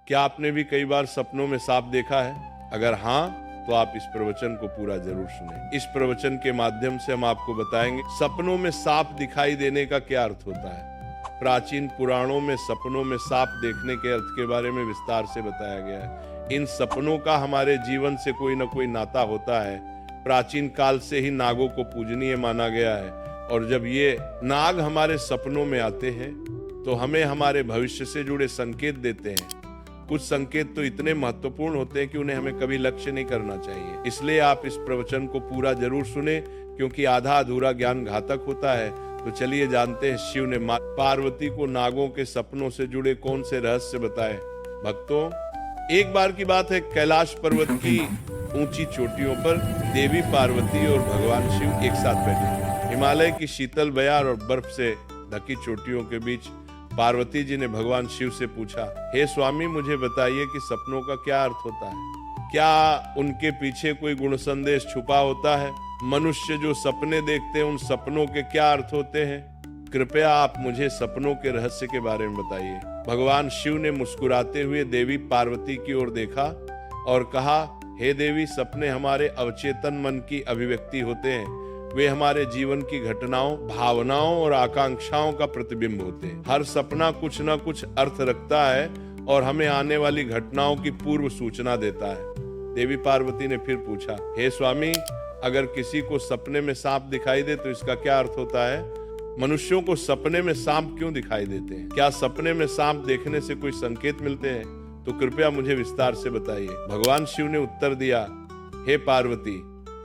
क्या आपने भी कई बार सपनों में सांप देखा है? अगर हाँ, तो आप इस प्रवचन को पूरा जरूर सुनें। इस प्रवचन के माध्यम से हम आपको बताएंगे सपनों में सांप दिखाई देने का क्या अर्थ होता है। प्राचीन पुराणों में सपनों में सांप देखने के अर्थ के बारे में विस्तार से बताया गया है। इन सपनों का हमारे जीवन से कोई न कोई नाता होता है। प्राचीन काल से ही नागों को पूजनीय माना गया है, और जब ये नाग हमारे सपनों में आते हैं तो हमें हमारे भविष्य से जुड़े संकेत देते हैं। कुछ संकेत तो इतने महत्वपूर्ण होते हैं कि उन्हें हमें कभी लक्ष्य नहीं करना चाहिए। इसलिए आप इस प्रवचन को पूरा जरूर सुने, क्योंकि आधा अधूरा ज्ञान घातक होता है। तो चलिए जानते हैं शिव ने पार्वती को नागों के सपनों से जुड़े कौन से रहस्य बताए। भक्तों, एक बार की बात है, कैलाश पर्वत की ऊंची चोटियों पर देवी पार्वती और भगवान शिव एक साथ बैठे। हिमालय की शीतल बयार और बर्फ से ढकी चोटियों के बीच पार्वती जी ने भगवान शिव से पूछा, हे स्वामी, मुझे बताइए कि सपनों का क्या अर्थ होता है? क्या उनके पीछे कोई गुण संदेश छुपा होता है? मनुष्य जो सपने देखते हैं, उन सपनों के क्या अर्थ होते हैं? कृपया आप मुझे सपनों के रहस्य के बारे में बताइए। भगवान शिव ने मुस्कुराते हुए देवी पार्वती की ओर देखा और कहा, हे देवी, सपने हमारे अवचेतन मन की अभिव्यक्ति होते हैं। वे हमारे जीवन की घटनाओं, भावनाओं और आकांक्षाओं का प्रतिबिंब होते हैं। हर सपना कुछ न कुछ अर्थ रखता है और हमें आने वाली घटनाओं की पूर्व सूचना देता है। देवी पार्वती ने फिर पूछा, हे स्वामी, अगर किसी को सपने में सांप दिखाई दे तो इसका क्या अर्थ होता है? मनुष्यों को सपने में सांप क्यों दिखाई देते हैं? क्या सपने में सांप देखने से कोई संकेत मिलते हैं? तो कृपया मुझे विस्तार से बताइए। भगवान शिव ने उत्तर दिया, हे पार्वती,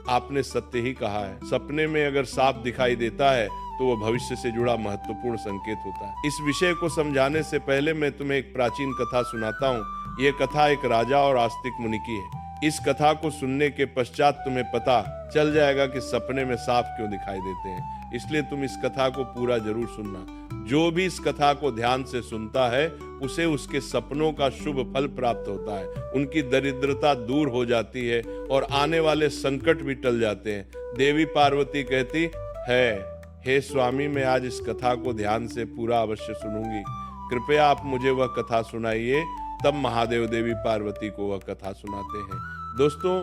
आपने सत्य ही कहा है। सपने में अगर सांप दिखाई देता है तो वह भविष्य से जुड़ा महत्वपूर्ण संकेत होता है। इस विषय को समझाने से पहले मैं तुम्हें एक प्राचीन कथा सुनाता हूँ। यह कथा एक राजा और आस्तिक मुनि की है। इस कथा को सुनने के पश्चात तुम्हें पता चल जाएगा कि सपने में सांप क्यों दिखाई देते हैं। इसलिए तुम इस कथा को पूरा जरूर सुनना। जो भी इस कथा को ध्यान से सुनता है, उसे उसके सपनों का शुभ फल प्राप्त होता है। उनकी दरिद्रता दूर हो जाती है और आने वाले संकट भी टल जाते हैं। देवी पार्वती कहती है, हे स्वामी, मैं आज इस कथा को ध्यान से पूरा अवश्य सुनूंगी। कृपया आप मुझे वह कथा सुनाइए। तब महादेव देवी पार्वती को वह कथा सुनाते हैं। दोस्तों,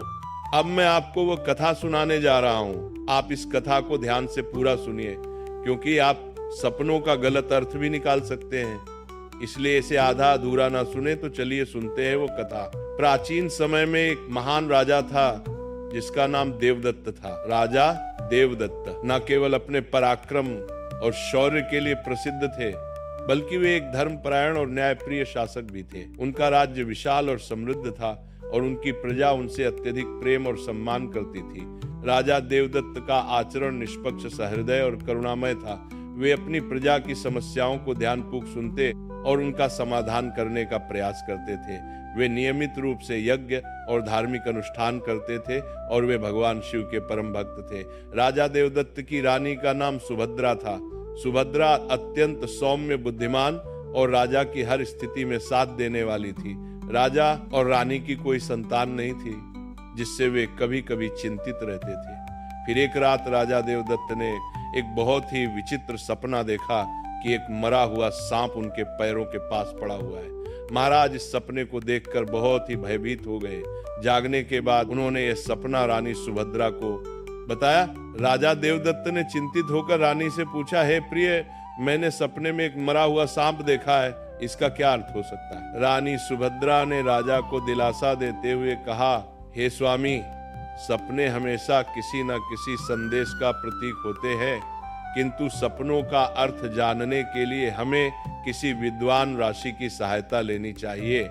अब मैं आपको वह कथा सुनाने जा रहा हूँ। आप इस कथा को ध्यान से पूरा सुनिए, क्योंकि आप सपनों का गलत अर्थ भी निकाल सकते हैं। इसलिए इसे आधा अधूरा ना सुने। तो चलिए सुनते हैं वो कथा। प्राचीन समय में एक महान राजा था जिसका नाम देवदत्त था। राजा देवदत्त न केवल अपने पराक्रम और शौर्य के लिए प्रसिद्ध थे, बल्कि वे एक धर्मपरायण और न्यायप्रिय शासक भी थे। उनका राज्य विशाल और समृद्ध था और उनकी प्रजा उनसे अत्यधिक प्रेम और सम्मान करती थी। राजा देवदत्त का आचरण निष्पक्ष, सहृदय और करुणामय था। वे अपनी प्रजा की समस्याओं को ध्यानपूर्वक सुनते और उनका समाधान करने का प्रयास करते थे। वे नियमित रूप से यज्ञ और धार्मिक अनुष्ठान करते थे और वे भगवान शिव के परम भक्त थे। राजा देवदत्त की रानी का नाम सुभद्रा था। सुभद्रा अत्यंत सौम्य, बुद्धिमान और राजा की हर स्थिति में साथ देने वाली थी। राजा और रानी की कोई संतान नहीं थी, जिससे वे कभी कभी चिंतित रहते थे। फिर एक रात राजा देवदत्त ने एक बहुत ही विचित्र सपना देखा कि एक मरा हुआ सांप उनके पैरों के पास पड़ा हुआ है। महाराज इस सपने को देखकर बहुत ही भयभीत हो गए। जागने के बाद उन्होंने यह सपना रानी सुभद्रा को बताया। राजा देवदत्त ने चिंतित होकर रानी से पूछा, हे प्रिय, मैंने सपने में एक मरा हुआ सांप देखा है, इसका क्या अर्थ हो सकता है? रानी सुभद्रा ने राजा को दिलासा देते हुए कहा, हे स्वामी, सपने हमेशा किसी न किसी संदेश का प्रतीक होते हैं, किंतु सपनों का अर्थ जानने के लिए हमें किसी विद्वान ऋषि की सहायता लेनी चाहिए।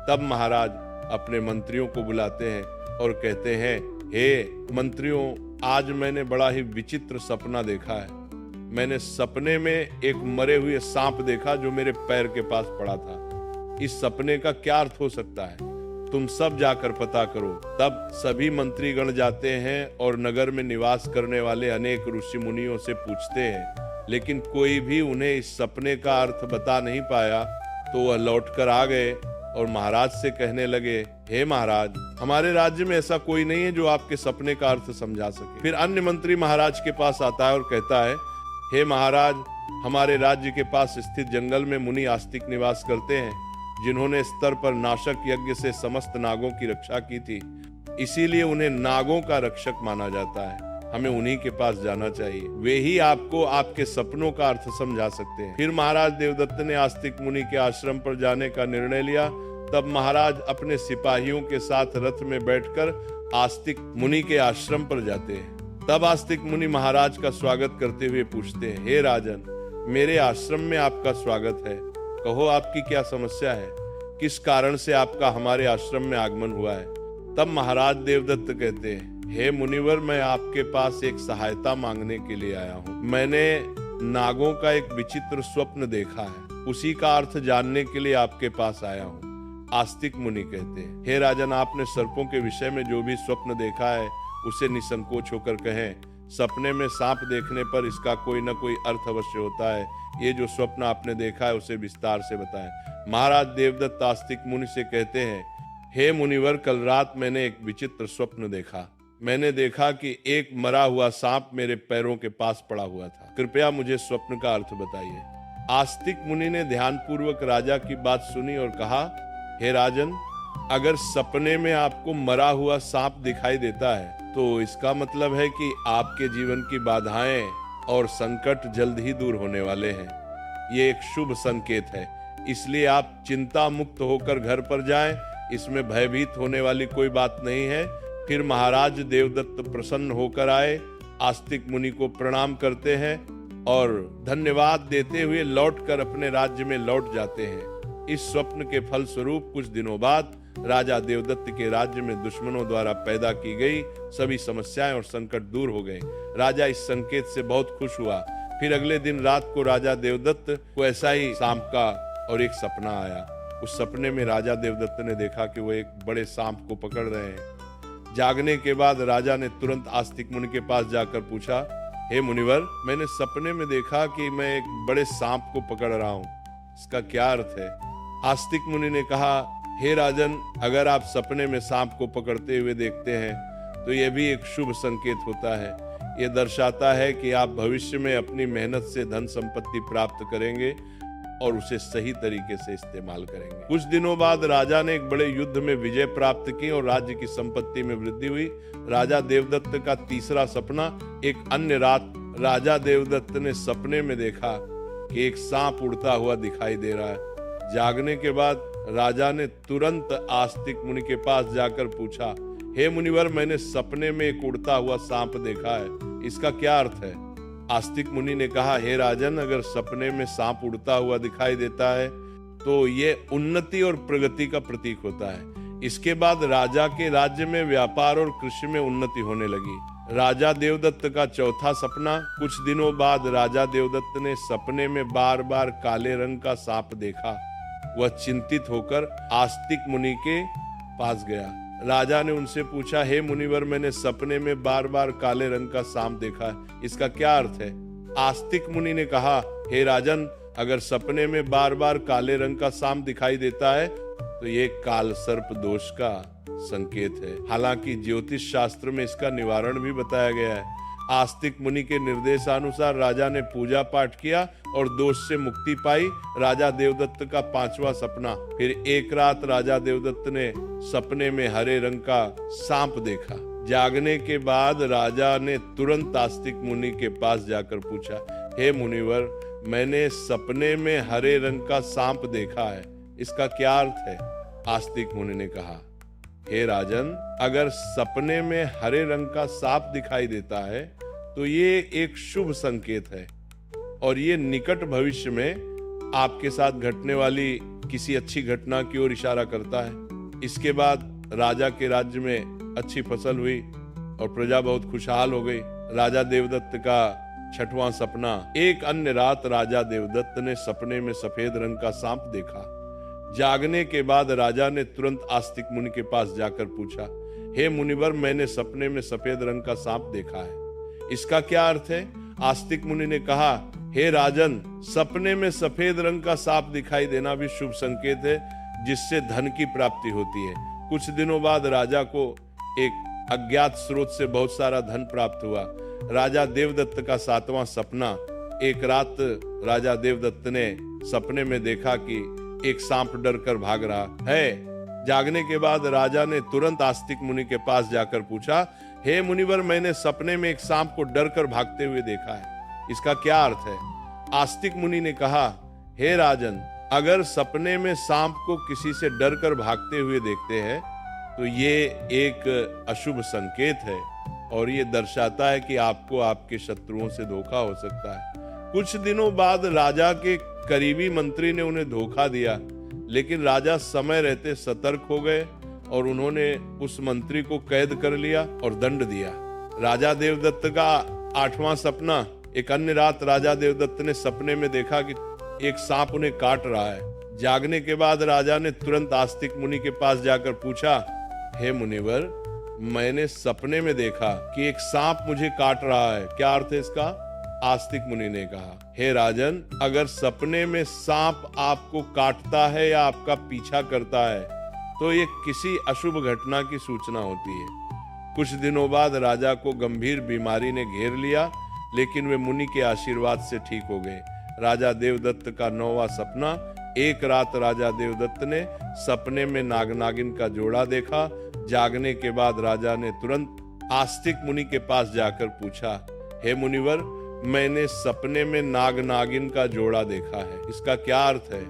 तब महाराज अपने मंत्रियों को बुलाते हैं और कहते हैं, हे मंत्रियों, आज मैंने बड़ा ही विचित्र सपना देखा है। मैंने सपने में एक मरे हुए सांप देखा जो मेरे पैर के पास पड़ा था। इस सपने का क्या अर्थ हो सकता है? तुम सब जाकर पता करो। तब सभी मंत्रीगण जाते हैं और नगर में निवास करने वाले अनेक ऋषि मुनियों से पूछते हैं, लेकिन कोई भी उन्हें इस सपने का अर्थ बता नहीं पाया। तो वह लौटकर आ गए और महाराज से कहने लगे, हे महाराज, हमारे राज्य में ऐसा कोई नहीं है जो आपके सपने का अर्थ समझा सके। फिर अन्य मंत्री महाराज के पास आता है और कहता है, हे महाराज, हमारे राज्य के पास स्थित जंगल में मुनि आस्तिक निवास करते हैं। जिन्होंने स्तर पर नाशक यज्ञ से समस्त नागों की रक्षा की थी, इसीलिए उन्हें नागों का रक्षक माना जाता है। हमें उन्हीं के पास जाना चाहिए, वे ही आपको आपके सपनों का अर्थ समझा सकते हैं। फिर महाराज देवदत्त ने आस्तिक मुनि के आश्रम पर जाने का निर्णय लिया। तब महाराज अपने सिपाहियों के साथ रथ में बैठकर आस्तिक मुनि के आश्रम पर जाते हैं। तब आस्तिक मुनि महाराज का स्वागत करते हुए पूछते हैं, हे राजन, मेरे आश्रम में आपका स्वागत है। कहो, आपकी क्या समस्या है? किस कारण से आपका हमारे आश्रम में आगमन हुआ है? तब महाराज देवदत्त कहते हैं, हे मुनिवर, मैं आपके पास एक सहायता मांगने के लिए आया हूँ। मैंने नागों का एक विचित्र स्वप्न देखा है, उसी का अर्थ जानने के लिए आपके पास आया हूँ। आस्तिक मुनि कहते हैं, हे राजन, आपने सर्पों के विषय में जो भी स्वप्न देखा है उसे निसंकोच होकर कहें। सपने में सांप देखने पर इसका कोई न कोई अर्थ अवश्य होता है। ये जो स्वप्न आपने देखा है उसे विस्तार से बताएं। महाराज देवदत्त आस्तिक मुनि से कहते हैं, हे मुनिवर, कल रात मैंने एक विचित्र स्वप्न देखा। मैंने देखा कि एक मरा हुआ सांप मेरे पैरों के पास पड़ा हुआ था। कृपया मुझे स्वप्न का अर्थ बताइए। आस्तिक मुनि ने ध्यानपूर्वक राजा की बात सुनी और कहा, हे राजन, अगर सपने में आपको मरा हुआ सांप दिखाई देता है तो इसका मतलब है कि आपके जीवन की बाधाएं और संकट जल्द ही दूर होने वाले हैं। ये एक शुभ संकेत है, इसलिए आप चिंता मुक्त होकर घर पर जाएं। इसमें भयभीत होने वाली कोई बात नहीं है। फिर महाराज देवदत्त प्रसन्न होकर आए, आस्तिक मुनि को प्रणाम करते हैं और धन्यवाद देते हुए लौटकर अपने राज्य में लौट जाते हैं। इस स्वप्न के फल स्वरूप कुछ दिनों बाद राजा देवदत्त के राज्य में दुश्मनों द्वारा पैदा की गई सभी समस्याएं और संकट दूर हो गए। राजा इस संकेत से बहुत खुश हुआ। फिर अगले दिन रात को राजा देवदत्त को ऐसा ही सांप का और एक सपना आया। उस सपने में राजा देवदत्त ने देखा कि वो एक बड़े सांप को पकड़ रहे हैं। जागने के बाद राजा ने तुरंत आस्तिक मुनि के पास जाकर पूछा, हे मुनिवर, मैंने सपने में देखा कि मैं एक बड़े सांप को पकड़ रहा हूँ, इसका क्या अर्थ है? आस्तिक मुनि ने कहा, हे राजन, अगर आप सपने में सांप को पकड़ते हुए देखते हैं तो यह भी एक शुभ संकेत होता है। यह दर्शाता है कि आप भविष्य में अपनी मेहनत से धन संपत्ति प्राप्त करेंगे और उसे सही तरीके से इस्तेमाल करेंगे। कुछ दिनों बाद राजा ने एक बड़े युद्ध में विजय प्राप्त की और राज्य की संपत्ति में वृद्धि हुई। राजा देवदत्त का तीसरा सपना, एक अन्य रात राजा देवदत्त ने सपने में देखा कि एक सांप उड़ता हुआ दिखाई दे रहा है। जागने के बाद राजा ने तुरंत आस्तिक मुनि के पास जाकर पूछा, हे मुनिवर, मैंने सपने में एक उड़ता हुआ सांप देखा है, इसका क्या अर्थ है? आस्तिक मुनि ने कहा, हे राजन, अगर सपने में सांप उड़ता हुआ दिखाई देता है तो ये उन्नति और प्रगति का प्रतीक होता है। इसके बाद राजा के राज्य में व्यापार और कृषि में उन्नति होने लगी। राजा देवदत्त का चौथा सपना, कुछ दिनों बाद राजा देवदत्त ने सपने में बार बार काले रंग का सांप देखा। वह चिंतित होकर आस्तिक मुनि के पास गया। राजा ने उनसे पूछा, हे मुनिवर, मैंने सपने में बार बार काले रंग का सांप देखा है, इसका क्या अर्थ है? आस्तिक मुनि ने कहा, हे राजन, अगर सपने में बार बार काले रंग का सांप दिखाई देता है तो ये काल सर्प दोष का संकेत है। हालांकि ज्योतिष शास्त्र में इसका निवारण भी बताया गया है। आस्तिक मुनि के निर्देशानुसार राजा ने पूजा पाठ किया और दोष से मुक्ति पाई। राजा देवदत्त का पांचवा सपना, फिर एक रात राजा देवदत्त ने सपने में हरे रंग का सांप देखा। जागने के बाद राजा ने तुरंत आस्तिक मुनि के पास जाकर पूछा, हे मुनिवर, मैंने सपने में हरे रंग का सांप देखा है, इसका क्या अर्थ है? आस्तिक मुनि ने कहा, हे राजन, अगर सपने में हरे रंग का सांप दिखाई देता है तो ये एक शुभ संकेत है और ये निकट भविष्य में आपके साथ घटने वाली किसी अच्छी घटना की ओर इशारा करता है। इसके बाद राजा के राज्य में अच्छी फसल हुई और प्रजा बहुत खुशहाल हो गई। राजा देवदत्त का छठवां सपना, एक अन्य रात राजा देवदत्त ने सपने में सफेद रंग का सांप देखा। जागने के बाद राजा ने तुरंत आस्तिक मुनि के पास जाकर पूछा, हे मुनिवर, मैंने सपने में सफेद रंग का सांप देखा है, इसका क्या अर्थ है? आस्तिक मुनि ने कहा, हे राजन, सपने में सफेद रंग का सांप दिखाई देना भी शुभ संकेत है, जिससे धन की प्राप्ति होती है। कुछ दिनों बाद राजा को एक अज्ञात स्रोत से बहुत सारा धन प्राप्त हुआ। राजा देवदत्त का सातवां सपना, एक रात राजा देवदत्त ने सपने में देखा कि एक सांप डर कर भाग रहा है। जागने के बाद राजा ने तुरंत आस्तिक मुनि के पास जाकर पूछा, हे मुनिवर, मैंने सपने में एक सांप को डर कर भागते हुए देखा है, इसका क्या अर्थ है? आस्तिक मुनि ने कहा, हे राजन, अगर सपने में सांप को किसी से डर कर भागते हुए देखते हैं तो ये एक अशुभ संकेत है और ये दर्शाता है कि आपको आपके शत्रुओं से धोखा हो सकता है। कुछ दिनों बाद राजा के करीबी मंत्री ने उन्हें धोखा दिया, लेकिन राजा समय रहते सतर्क हो गए और उन्होंने उस मंत्री को कैद कर लिया और दंड दिया। राजा देवदत्त का 8वां सपना। एक अन्य रात राजा देवदत्त ने सपने में देखा कि एक सांप उन्हें काट रहा है। जागने के बाद राजा ने तुरंत आस्तिक मुनि के पास जाकर पूछा, हे मुनिवर, मैंने सपने में देखा कि एक सांप मुझे काट रहा है, क्या अर्थ है इसका? आस्तिक मुनि ने कहा, हे राजन, अगर सपने में सांप आपको काटता है या आपका पीछा करता है तो ये किसी अशुभ घटना की सूचना होती है। कुछ दिनों बाद राजा को गंभीर बीमारी ने घेर लिया, लेकिन वे मुनि के आशीर्वाद से ठीक हो गए। राजा देवदत्त का 9वां सपना। एक रात राजा देवदत्त ने सपने में नाग नागिन का जोड़ा देखा। जागने के बाद राजा ने तुरंत आस्तिक मुनि के पास जाकर पूछा, हे मुनिवर, मैंने सपने में नाग नागिन का जोड़ा देखा है, इसका क्या अर्थ है?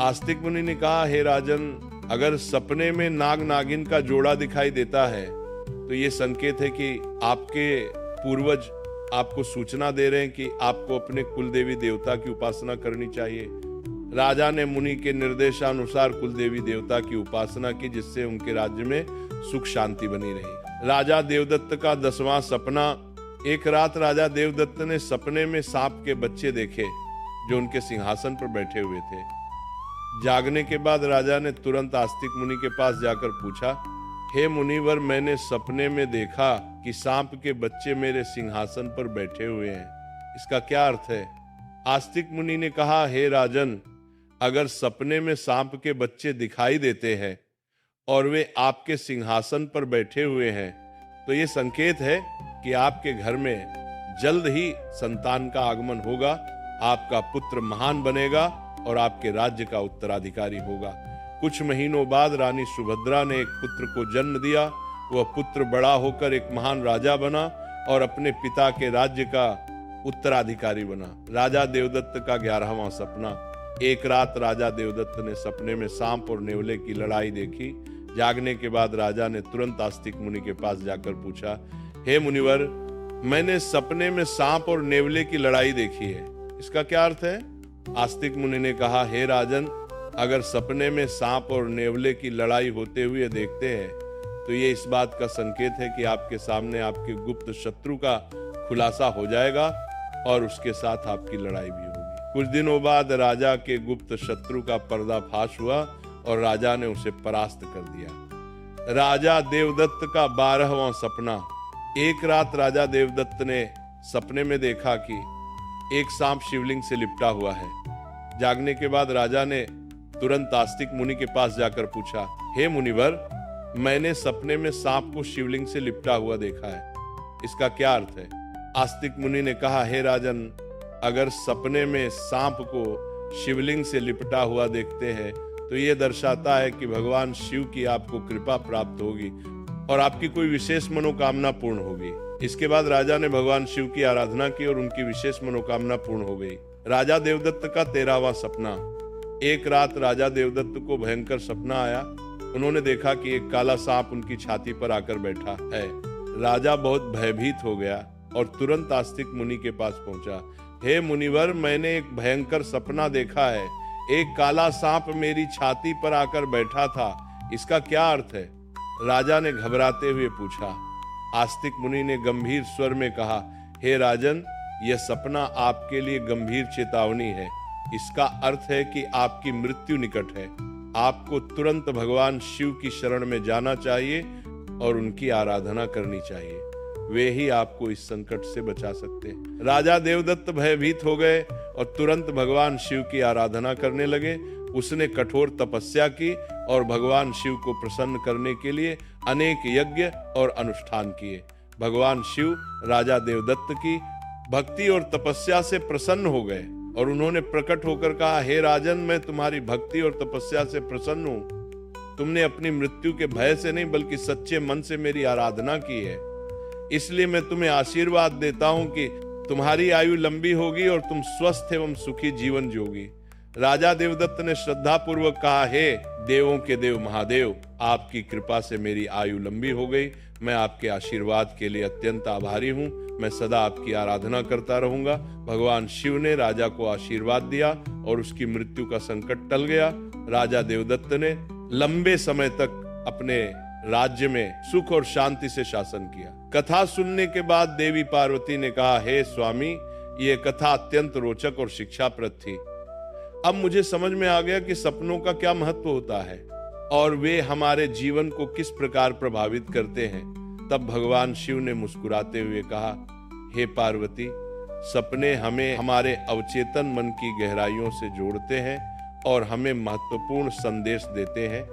आस्तिक मुनि ने कहा, हे राजन, अगर सपने में नाग नागिन का जोड़ा दिखाई देता है तो ये संकेत है कि आपके पूर्वज आपको सूचना दे रहे हैं कि आपको अपने कुल देवी देवता की उपासना करनी चाहिए। राजा ने मुनि के निर्देशानुसार कुल देवी देवता की उपासना की, जिससे उनके राज्य में सुख शांति बनी रही। राजा देवदत्त का 10वां सपना। एक रात राजा देवदत्त ने सपने में सांप के बच्चे देखे जो उनके सिंहासन पर बैठे हुए थे। जागने के बाद राजा ने तुरंत आस्तिक मुनि के पास जाकर पूछा, हे मुनिवर, मैंने सपने में देखा कि सांप के बच्चे मेरे सिंहासन पर बैठे हुए हैं, इसका क्या अर्थ है? आस्तिक मुनि ने कहा, हे राजन, अगर सपने में सांप के बच्चे दिखाई देते हैं और वे आपके सिंहासन पर बैठे हुए हैं तो ये संकेत है कि आपके घर में जल्द ही संतान का आगमन होगा, आपका पुत्र महान बनेगा और आपके राज्य का उत्तराधिकारी होगा। कुछ महीनों बाद रानी सुभद्रा ने एक पुत्र को जन्म दिया। वह पुत्र बड़ा होकर एक महान राजा बना और अपने पिता के राज्य का उत्तराधिकारी बना। राजा देवदत्त का 11वां सपना। एक रात राजा देवदत्त ने सपने में सांप और नेवले की लड़ाई देखी। जागने के बाद राजा ने तुरंत आस्तिक मुनि के पास जाकर पूछा, हे मुनिवर, मैंने सपने में सांप और नेवले की लड़ाई देखी है, इसका क्या अर्थ है? आस्तिक मुनि ने कहा, हे राजन, अगर सपने में सांप और नेवले की लड़ाई होते हुए देखते हैं तो ये इस बात का संकेत है कि आपके सामने आपके गुप्त शत्रु का खुलासा हो जाएगा और उसके साथ आपकी लड़ाई भी होगी। कुछ दिनों बाद राजा के गुप्त शत्रु का पर्दाफाश हुआ और राजा ने उसे परास्त कर दिया। राजा देवदत्त का 12वां सपना। एक रात राजा देवदत्त ने सपने में देखा कि एक सांप शिवलिंग से लिपटा हुआ है। जागने के बाद राजा ने तुरंत आस्तिक मुनि के पास जाकर पूछा, हे मुनिवर, मैंने सपने में सांप को शिवलिंग से लिपटा हुआ देखा है, इसका क्या अर्थ है? आस्तिक मुनि ने कहा, हे राजन, अगर सपने में सांप को शिवलिंग से लिपटा हुआ देखते हैं तो यह दर्शाता है कि भगवान शिव की आपको कृपा प्राप्त होगी और आपकी कोई विशेष मनोकामना पूर्ण होगी। इसके बाद राजा ने भगवान शिव की आराधना की और उनकी विशेष मनोकामना पूर्ण हो गई। राजा देवदत्त का 13वां सपना। एक रात राजा देवदत्त को भयंकर सपना आया। उन्होंने देखा कि एक काला सांप उनकी छाती पर आकर बैठा है। राजा बहुत भयभीत हो गया और तुरंत आस्तिक मुनि के पास पहुंचा। हे मुनिवर, मैंने एक भयंकर सपना देखा है, एक काला सांप मेरी छाती पर आकर बैठा था, इसका क्या अर्थ है? राजा ने घबराते हुए पूछा। आस्तिक मुनि ने गंभीर स्वर में कहा, हे राजन, यह सपना आपके लिए गंभीर चेतावनी है। इसका अर्थ है कि आपकी मृत्यु निकट है। आपको तुरंत भगवान शिव की शरण में जाना चाहिए और उनकी आराधना करनी चाहिए, वे ही आपको इस संकट से बचा सकते हैं। राजा देवदत्त भयभीत हो गए और तुरंत भगवान शिव की आराधना करने लगे। उसने कठोर तपस्या की और भगवान शिव को प्रसन्न करने के लिए अनेक यज्ञ और अनुष्ठान किए। भगवान शिव राजा देवदत्त की भक्ति और तपस्या से प्रसन्न हो गए और उन्होंने प्रकट होकर कहा, हे राजन, मैं तुम्हारी भक्ति और तपस्या से प्रसन्न हूं। तुमने अपनी मृत्यु के भय से नहीं बल्कि सच्चे मन से मेरी आराधना की है, इसलिए मैं तुम्हें आशीर्वाद देता हूं कि तुम्हारी आयु लंबी होगी और तुम स्वस्थ एवं सुखी जीवन जियोगी। राजा देवदत्त ने श्रद्धा पूर्वक कहा, हे देवों के देव महादेव, आपकी कृपा से मेरी आयु लंबी हो गई। मैं आपके आशीर्वाद के लिए अत्यंत आभारी हूँ। मैं सदा आपकी आराधना करता रहूंगा। भगवान शिव ने राजा को आशीर्वाद दिया और उसकी मृत्यु का संकट टल गया। राजा देवदत्त ने लंबे समय तक अपने राज्य में सुख और शांति से शासन किया। कथा सुनने के बाद देवी पार्वती ने कहा, हे स्वामी, ये कथा अत्यंत रोचक और शिक्षाप्रद थी। अब मुझे समझ में आ गया कि सपनों का क्या महत्व होता है और वे हमारे जीवन को किस प्रकार प्रभावित करते हैं। तब भगवान शिव ने मुस्कुराते हुए कहा, हे पार्वती, सपने हमें हमारे अवचेतन मन की गहराइयों से जोड़ते हैं और हमें महत्वपूर्ण संदेश देते हैं।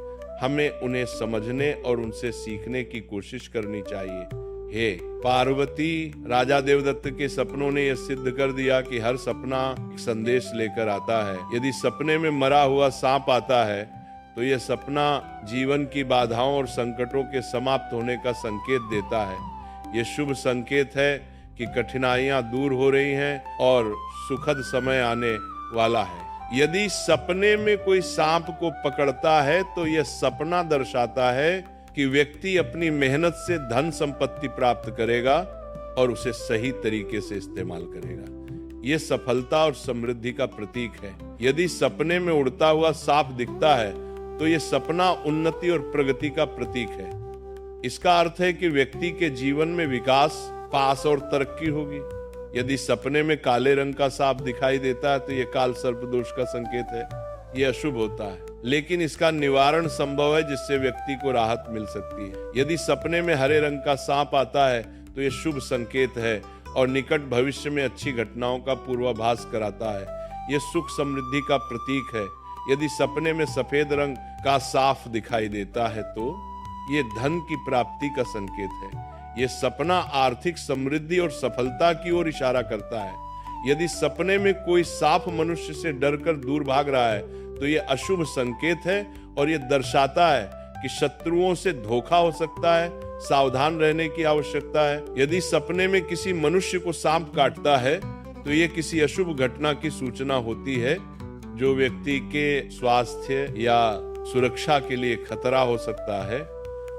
हमें उन्हें समझने और उनसे सीखने की कोशिश करनी चाहिए। हे पार्वती, राजा देवदत्त के सपनों ने यह सिद्ध कर दिया कि हर सपना एक संदेश लेकर आता है। यदि सपने में मरा हुआ सांप आता है तो यह सपना जीवन की बाधाओं और संकटों के समाप्त होने का संकेत देता है। यह शुभ संकेत है कि कठिनाइयां दूर हो रही हैं और सुखद समय आने वाला है। यदि सपने में कोई सांप को पकड़ता है तो यह सपना दर्शाता है कि व्यक्ति अपनी मेहनत से धन संपत्ति प्राप्त करेगा और उसे सही तरीके से इस्तेमाल करेगा। यह सफलता और समृद्धि का प्रतीक है। यदि सपने में उड़ता हुआ सांप दिखता है तो यह सपना उन्नति और प्रगति का प्रतीक है। इसका अर्थ है कि व्यक्ति के जीवन में विकास, पास और तरक्की होगी। यदि सपने में काले रंग का सांप दिखाई देता है तो यह काल सर्प दोष का संकेत है। यह अशुभ होता है, लेकिन इसका निवारण संभव है जिससे व्यक्ति को राहत मिल सकती है। यदि सपने में हरे रंग का सांप आता है तो यह शुभ संकेत है और निकट भविष्य में अच्छी घटनाओं का पूर्वाभास कराता है। यह सुख समृद्धि का प्रतीक है। यदि सपने में सफेद रंग का सांप दिखाई देता है तो यह धन की प्राप्ति का संकेत है। यह सपना आर्थिक समृद्धि और सफलता की ओर इशारा करता है। यदि सपने में कोई सांप मनुष्य से डरकर दूर भाग रहा है तो यह अशुभ संकेत है और यह दर्शाता है कि शत्रुओं से धोखा हो सकता है। सावधान रहने की आवश्यकता है। यदि सपने में किसी मनुष्य को सांप काटता है तो यह किसी अशुभ घटना की सूचना होती है जो व्यक्ति के स्वास्थ्य या सुरक्षा के लिए खतरा हो सकता है।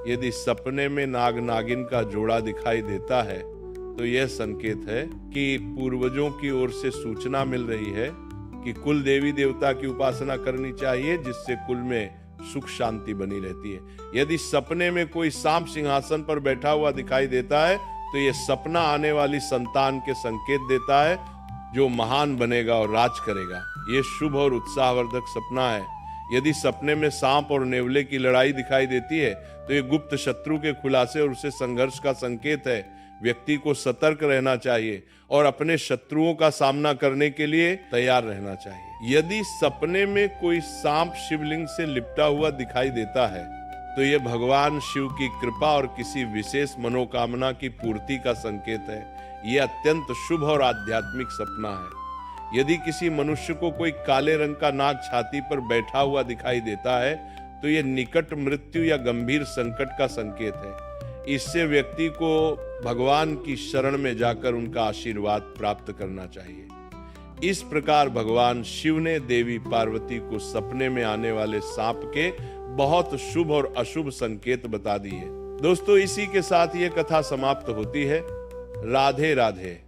यदि सपने में नाग नागिन का जोड़ा दिखाई देता है तो यह संकेत है कि पूर्वजों की ओर से सूचना मिल रही है कि कुल देवी देवता की उपासना करनी चाहिए, जिससे कुल में सुख शांति बनी रहती है। यदि सपने में कोई सांप सिंहासन पर बैठा हुआ दिखाई देता है तो यह सपना आने वाली संतान के संकेत देता है जो महान बनेगा और राज करेगा। यह शुभ और उत्साहवर्धक सपना है। यदि सपने में सांप और नेवले की लड़ाई दिखाई देती है तो यह गुप्त शत्रु के खुलासे और उसे संघर्ष का संकेत है। व्यक्ति को सतर्क रहना चाहिए और अपने शत्रुओं का सामना करने के लिए तैयार रहना चाहिए। यदि सपने में कोई सांप शिवलिंग से लिपटा हुआ दिखाई देता है तो यह भगवान शिव की कृपा और किसी विशेष मनोकामना की पूर्ति का संकेत है। यह अत्यंत शुभ और आध्यात्मिक सपना है। यदि किसी मनुष्य को कोई काले रंग का नाग छाती पर बैठा हुआ दिखाई देता है तो यह निकट मृत्यु या गंभीर संकट का संकेत है। इससे व्यक्ति को भगवान की शरण में जाकर उनका आशीर्वाद प्राप्त करना चाहिए। इस प्रकार भगवान शिव ने देवी पार्वती को सपने में आने वाले सांप के बहुत शुभ और अशुभ संकेत बता दिए। दोस्तों, इसी के साथ ये कथा समाप्त होती है। राधे राधे।